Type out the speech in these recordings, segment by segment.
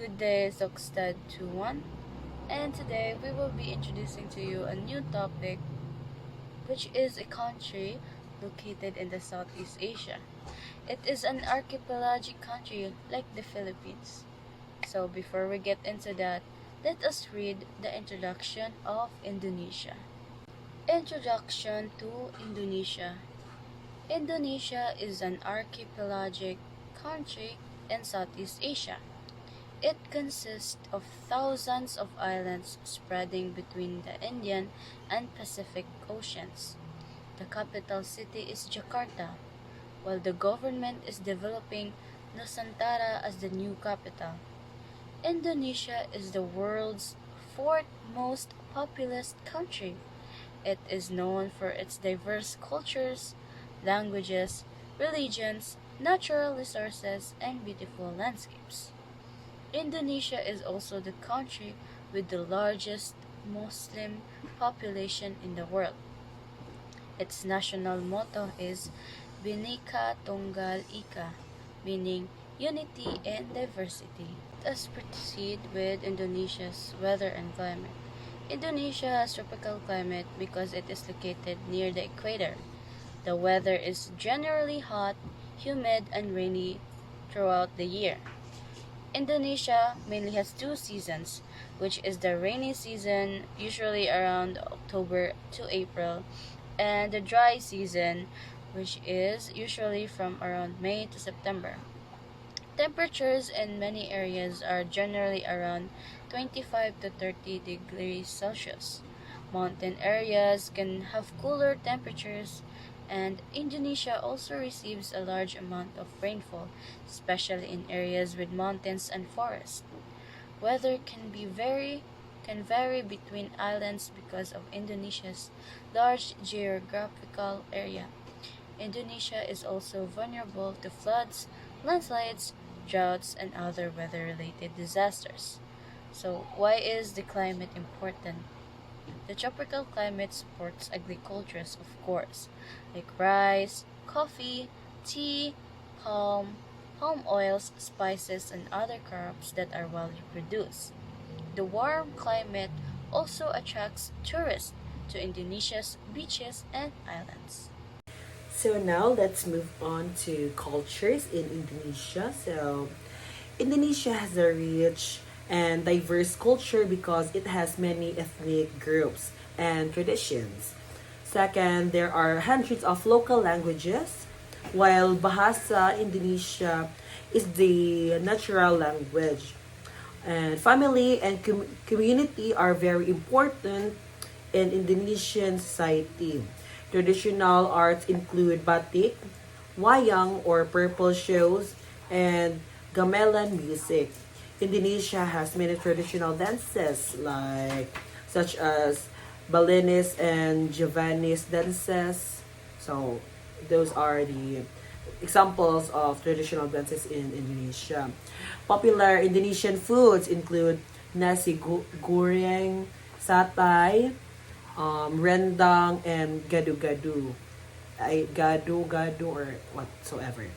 Good day, Zokstad 21, and today we will be introducing to you a new topic, which is a country located in the Southeast Asia. It is an archipelagic country like the Philippines. So before we get into that, let us read the introduction of Indonesia. Introduction to Indonesia. Indonesia is an archipelagic country in Southeast Asia. It consists of thousands of islands spreading between the Indian and Pacific Oceans. The capital city is Jakarta, while the government is developing Nusantara as the new capital. Indonesia is the world's fourth most populous country. It is known for its diverse cultures, languages, religions, natural resources, and beautiful landscapes. Indonesia is also the country with the largest Muslim population in the world. Its national motto is Bhinneka Tunggal Ika, meaning unity and diversity. Let us proceed with Indonesia's weather and climate. Indonesia has tropical climate because it is located near the equator. The weather is generally hot, humid, and rainy throughout the year. Indonesia mainly has two seasons, which is the rainy season, usually around October to April, and the dry season, which is usually from around May to September. Temperatures in many areas are generally around 25 to 30 degrees Celsius. Mountain areas can have cooler temperatures, and Indonesia also receives a large amount of rainfall, especially in areas with mountains and forests. Weather can vary between islands because of Indonesia's large geographical area. Indonesia is also vulnerable to floods, landslides, droughts, and other weather-related disasters. So, why is the climate important? The tropical climate supports agricultures, of course, like rice, coffee, tea, palm oils, spices, and other crops that are widely produced. The warm climate also attracts tourists to Indonesia's beaches and islands. So now let's move on to cultures in Indonesia. So Indonesia has a rich and diverse culture because it has many ethnic groups and traditions. Second, there are hundreds of local languages, while Bahasa Indonesia is the natural language. And family and community are very important in Indonesian society. Traditional arts include batik, wayang or purple shows, and gamelan music. Indonesia has many traditional dances like such as Balinese and Javanese dances. So those are the examples of traditional dances in Indonesia. Popular Indonesian foods include nasi goreng, satay, rendang, and gado-gado. Gado-gado or whatsoever.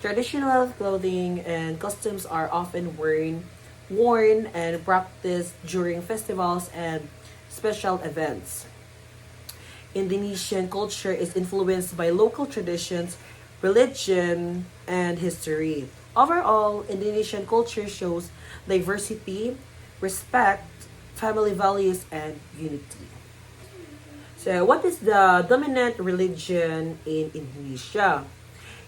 Traditional clothing and costumes are often worn and practiced during festivals and special events. Indonesian culture is influenced by local traditions, religion, and history. Overall, Indonesian culture shows diversity, respect, family values, and unity. So, what is the dominant religion in Indonesia?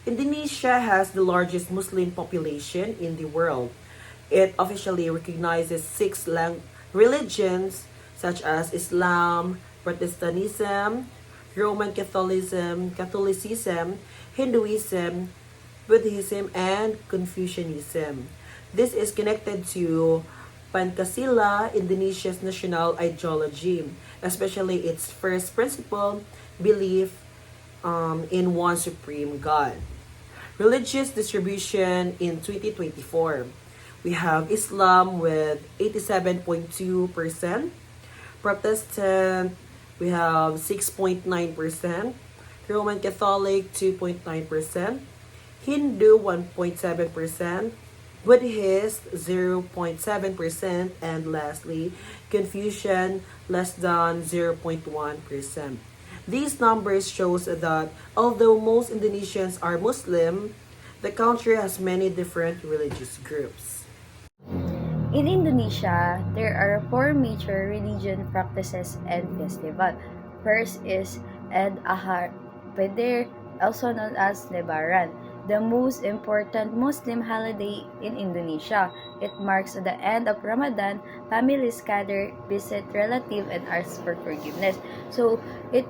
Indonesia has the largest Muslim population in the world. It officially recognizes six religions such as Islam, Protestantism, Roman Catholicism, Hinduism, Buddhism, and Confucianism. This is connected to Pancasila, Indonesia's national ideology, especially its first principle, belief in one supreme God. Religious distribution in 2024. We have Islam with 87.2%, Protestant we have 6.9%, Roman Catholic 2.9%, Hindu 1.7%, with his 0.7%, and lastly, Confucian less than 0.1%. These numbers shows that although most Indonesians are Muslim, the country has many different religious groups. In Indonesia, there are four major religion practices and festival. First is Eid al-Fitr, also known as Lebaran, the most important Muslim holiday in Indonesia. It marks the end of Ramadan. Families gather, visit relatives, and ask for forgiveness. So, it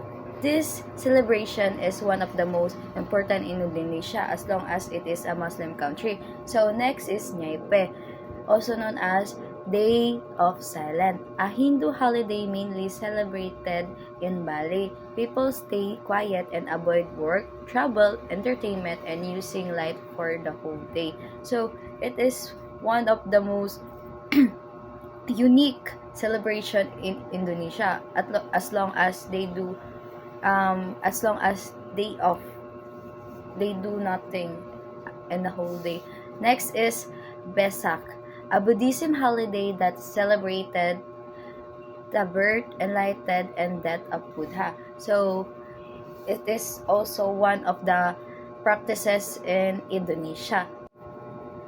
this celebration is one of the most important in Indonesia as long as it is a Muslim country. So next is Nyaipe, also known as Day of Silence, a Hindu holiday mainly celebrated in Bali. People stay quiet and avoid work, travel, entertainment, and using light for the whole day. So it is one of the most unique celebration in Indonesia as long as they do as long as day off, they do nothing in the whole day. Next is Vesak, a Buddhism holiday that celebrated the birth, enlightenment, and death of Buddha. So it is also one of the practices in Indonesia.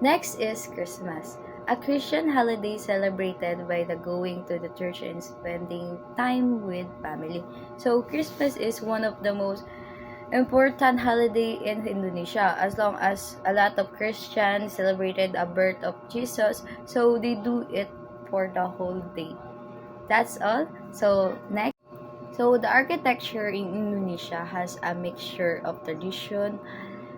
Next is Christmas, a Christian holiday celebrated by the going to the church and spending time with family. So Christmas is one of the most important holiday in Indonesia as long as a lot of Christians celebrated a birth of Jesus, so they do it for the whole day. That's all. So next, so the architecture in Indonesia has a mixture of tradition,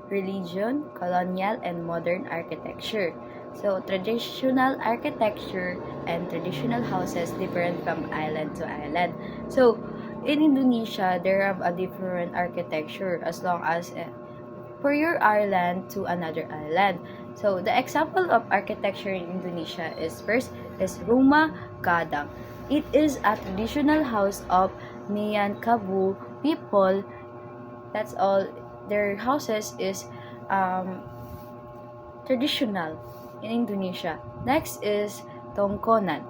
religion, colonial, and modern architecture. So traditional architecture and traditional houses different from island to island. So in Indonesia, there have a different architecture as long as for your island to another island. So the example of architecture in Indonesia is first is Rumah Gadang. It is a traditional house of Minangkabau people. That's all. Their houses is um, traditional in Indonesia. Next is Tongkonan.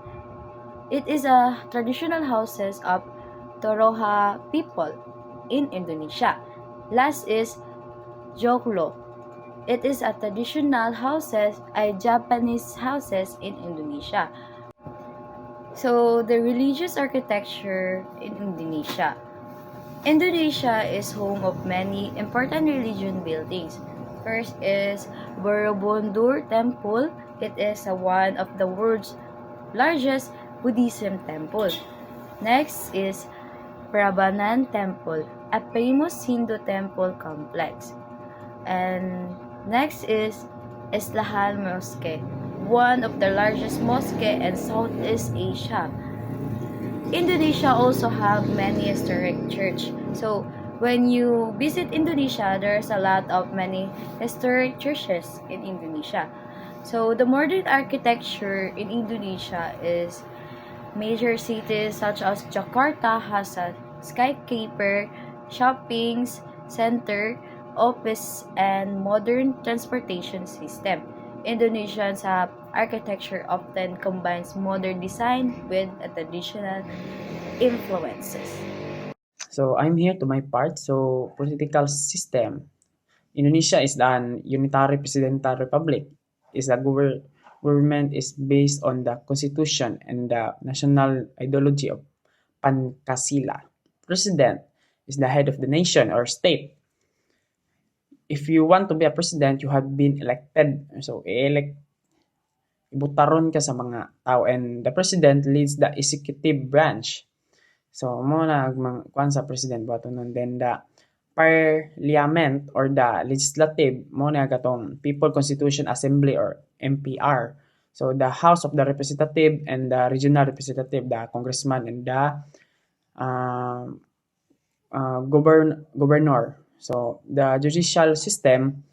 It is a traditional houses of Toroha people in Indonesia. Last is Joglo. It is a traditional houses, a Japanese houses in Indonesia. So the religious architecture in Indonesia. Indonesia is home of many important religion buildings. First is Borobudur Temple. It is one of the world's largest Buddhism temple. Next is Prambanan Temple, a famous Hindu temple complex. And next is Islahan Mosque, one of the largest mosque in Southeast Asia. Indonesia also have many historic church. So when you visit Indonesia, there's a lot of many historic churches in Indonesia. So the modern architecture in Indonesia is major cities such as Jakarta has a skyscraper, shopping center, office, and modern transportation system. Indonesians have architecture often combines modern design with a traditional influences. So I'm here to my part. So political system. Indonesia is an unitary presidential republic. Is a government is based on the constitution and the national ideology of Pancasila. President is the head of the nation or state. If you want to be a president, you have been elected. So, elect ibutaron ka sa mga tao and the president leads the executive branch. So, mo na kuan sa president bato nun. Then the parliament or the legislative mo na katong People Constitution Assembly or MPR. So, the House of the Representative and the Regional Representative, the congressman and the uh, governor. So, the judicial system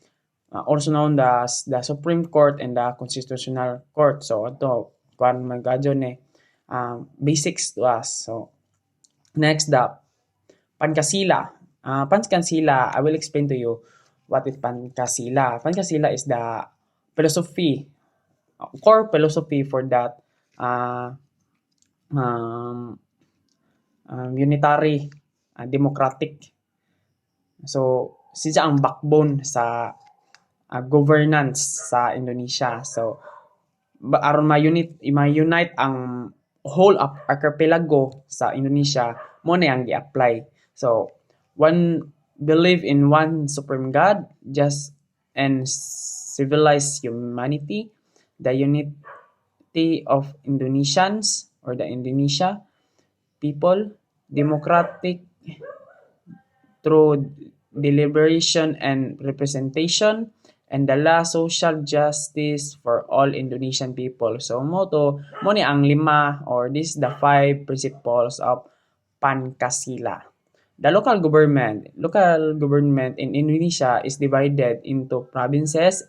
also known as the Supreme Court and the Constitutional Court. So, ito, kuan maggadyo ni basics to us. So, next, the Pancasila. Pancasila, I will explain to you what is Pancasila. Pancasila is the philosophy core philosophy for that uh, um, unitary democratic. So siya ang backbone sa governance sa Indonesia. So aron ma-unite ang whole archipelago sa Indonesia mo na ang gi-apply. So one believe in one supreme God, just and civilized humanity, the unity of Indonesians or the Indonesia people, democratic through deliberation and representation, and the last, social justice for all Indonesian people. So mo ni ang lima, or this the five principles of Pancasila. The local government in Indonesia is divided into provinces,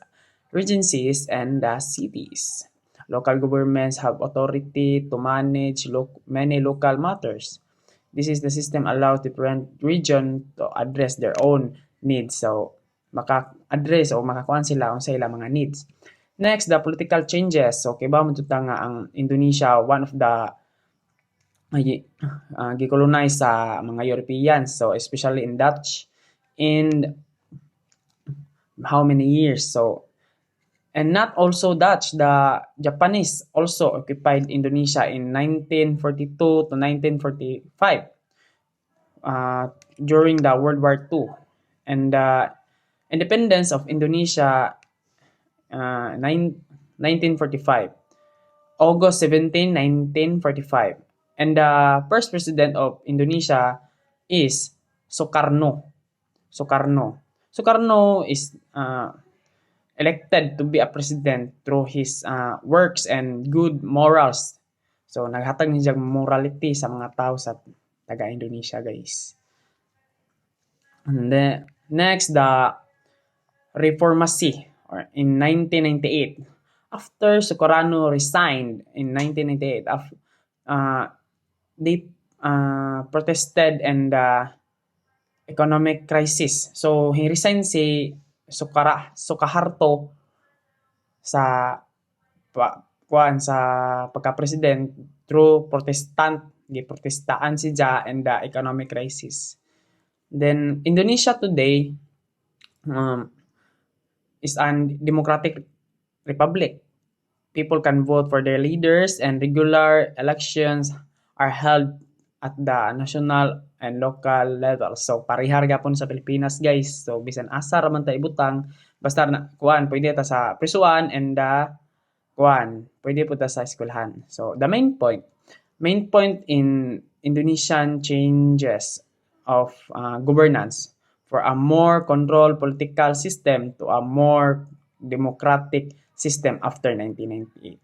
regencies, and the cities. Local governments have authority to manage many local matters. This is the system allows different region to address their own needs. So, maka-address o makakuan sila kung sa ilang mga needs. Next, the political changes. So, kay ba mo nga ang Indonesia, one of the gicolonize sa mga Europeans. So, especially in Dutch. In how many years? So, and not also Dutch, the Japanese also occupied Indonesia in 1942 to 1945 during the World War II. And the independence of Indonesia, 1945, August 17, 1945. And the first president of Indonesia is Sukarno. Sukarno is elected to be a president through his works and good morals. So, naghatag niya morality sa mga tao sa taga-Indonesia, guys. And then, next, the Reformasi in 1998. After Sukarno resigned in 1998, they protested and economic crisis. So, he resigned si Sukaharto sa sa pagka-president through giprotestaan siya and the economic crisis. Then Indonesia today is an democratic republic. People can vote for their leaders and regular elections are held at the national and local level. So parihar gapon sa Pilipinas, guys. So bisan asa ra man ta ibutang, basta na pwede ta sa prisuan and pwede po ta sa eskwelahan. So the main point in Indonesian changes of governance for a more controlled political system to a more democratic system after 1998.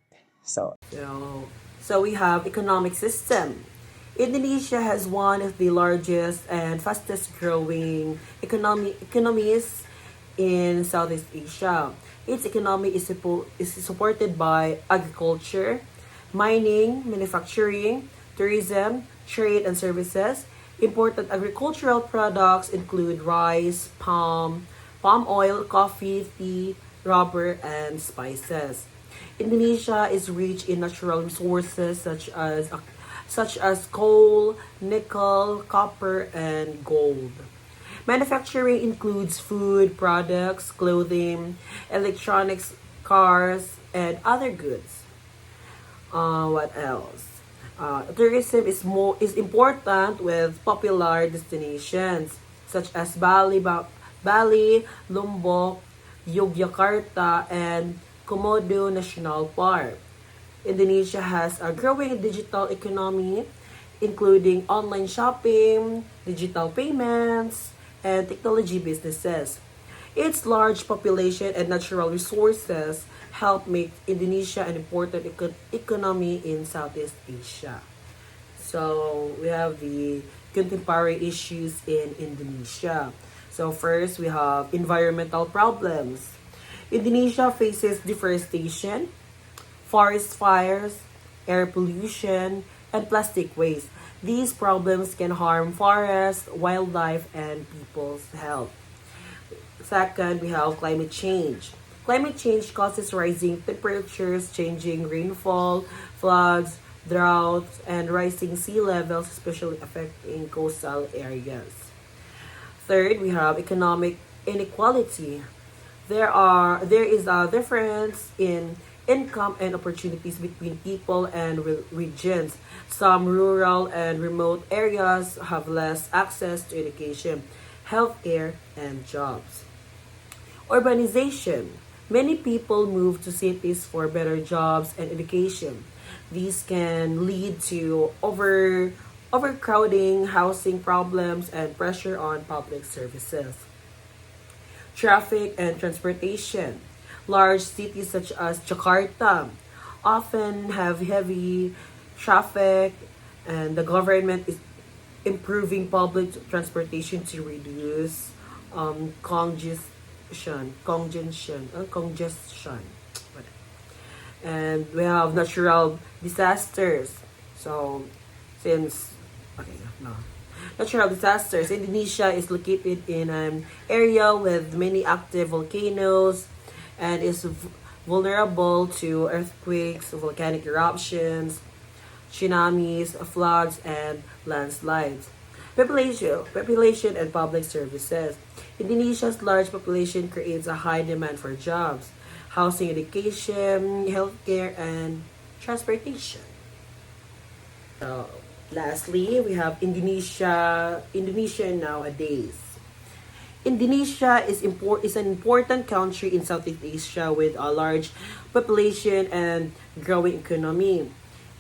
So So we have economic system. Indonesia has one of the largest and fastest growing economies in Southeast Asia. Its economy is supported by agriculture, mining, manufacturing, tourism, trade and services. Important agricultural products include rice, palm oil, coffee, tea, rubber, and spices. Indonesia is rich in natural resources such as coal, nickel, copper, and gold. Manufacturing includes food products, clothing, electronics, cars, and other goods. What else? Tourism is important with popular destinations such as Bali, Lombok, Yogyakarta, and Komodo National Park. Indonesia has a growing digital economy, including online shopping, digital payments, and technology businesses. Its large population and natural resources help make Indonesia an important economy in Southeast Asia. So we have the contemporary issues in Indonesia. So first, we have environmental problems. Indonesia faces deforestation, forest fires, air pollution, and plastic waste. These problems can harm forests, wildlife, and people's health. Second, we have climate change. Climate change causes rising temperatures, changing rainfall, floods, droughts, and rising sea levels, especially affecting coastal areas. Third, we have economic inequality. There is a difference in income and opportunities between people and regions. Some rural and remote areas have less access to education, healthcare, and jobs. Urbanization. Many people move to cities for better jobs and education. These can lead to overcrowding, housing problems, and pressure on public services. Traffic and transportation. Large cities such as Jakarta often have heavy traffic, and the government is improving public transportation to reduce congestion. And we have natural disasters. So, since okay, no, natural disasters. Indonesia is located in an area with many active volcanoes and is vulnerable to earthquakes, volcanic eruptions, tsunamis, floods, and landslides. Population and public services. Indonesia's large population creates a high demand for jobs, housing, education, healthcare, and transportation. So, lastly, we have Indonesia nowadays. Indonesia is an important country in Southeast Asia with a large population and growing economy.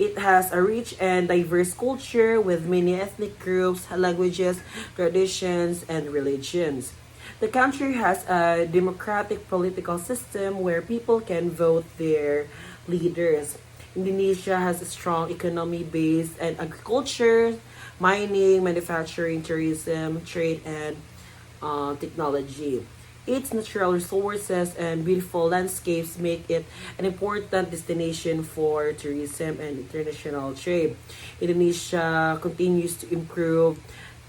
It has a rich and diverse culture with many ethnic groups, languages, traditions, and religions. The country has a democratic political system where people can vote their leaders. Indonesia has a strong economy based on agriculture, mining, manufacturing, tourism, trade, and technology. Its natural resources and beautiful landscapes make it an important destination for tourism and international trade. Indonesia continues to improve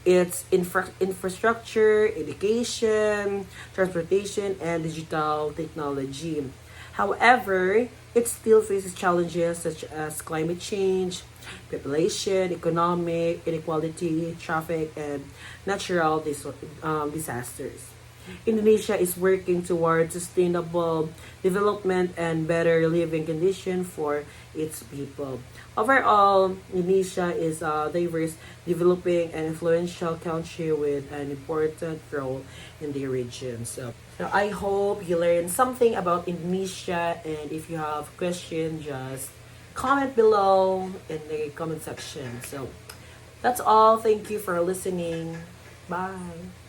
its infrastructure, education, transportation, and digital technology. However, it still faces challenges such as climate change, population, economic inequality, traffic, and natural disasters. Indonesia is working towards sustainable development and better living conditions for its people. Overall, Indonesia is a diverse, developing, and influential country with an important role in the region. So I hope you learned something about Indonesia, and if you have questions, just comment below in the comment section. So that's all. Thank you for listening. Bye.